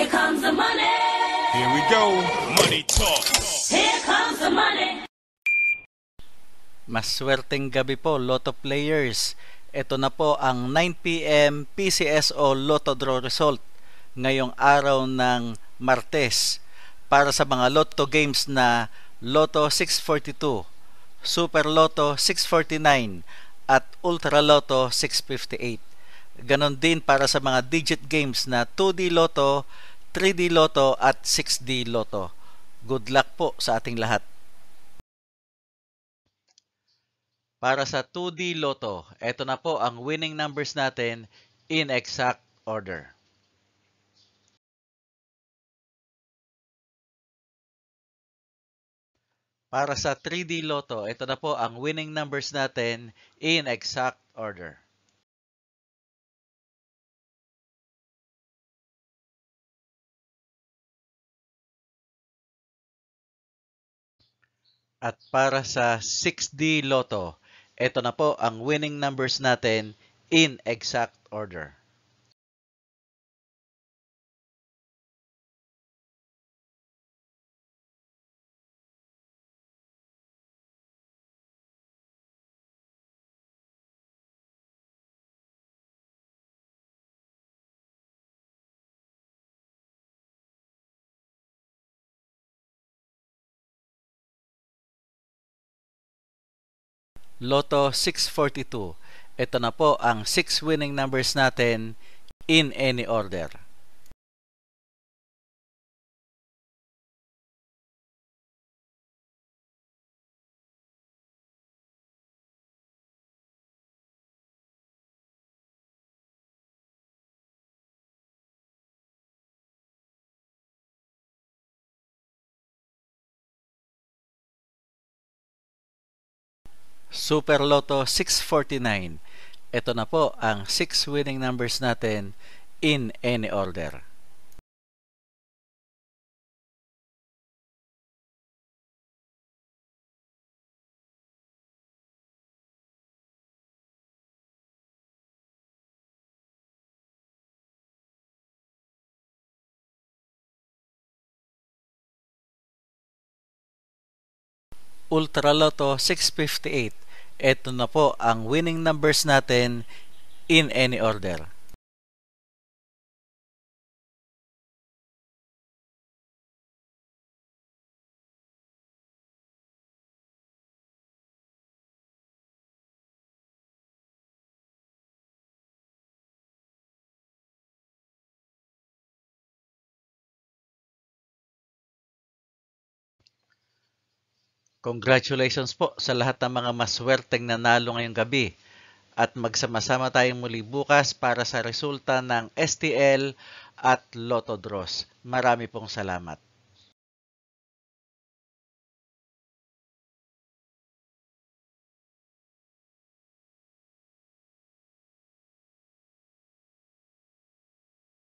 Here comes the money. Here we go. Money talk. Here comes the money. Maswerteng gabi po, Lotto players. Ito na po ang 9 PM PCSO Lotto Draw result ngayong araw ng Martes para sa mga Lotto games na Lotto 642, Super Lotto 649 at Ultra Lotto 658. Ganon din para sa mga digit games na 2D Lotto, 3D Lotto at 6D Lotto. Good luck po sa ating lahat. Para sa 2D Lotto, ito na po ang winning numbers natin in exact order. Para sa 3D Lotto, ito na po ang winning numbers natin in exact order. At para sa 6D Lotto, ito na po ang winning numbers natin in exact order. Lotto 642. Ito na po ang 6 winning numbers natin in any order. Super Lotto 649. Ito na po ang 6 winning numbers natin in any order. Ultra Lotto 658. Ito na po ang winning numbers natin in any order. Congratulations po sa lahat ng mga maswerteng nanalo ngayong gabi at magsama-sama tayong muli bukas para sa resulta ng STL at Lotto Draws. Marami pong salamat.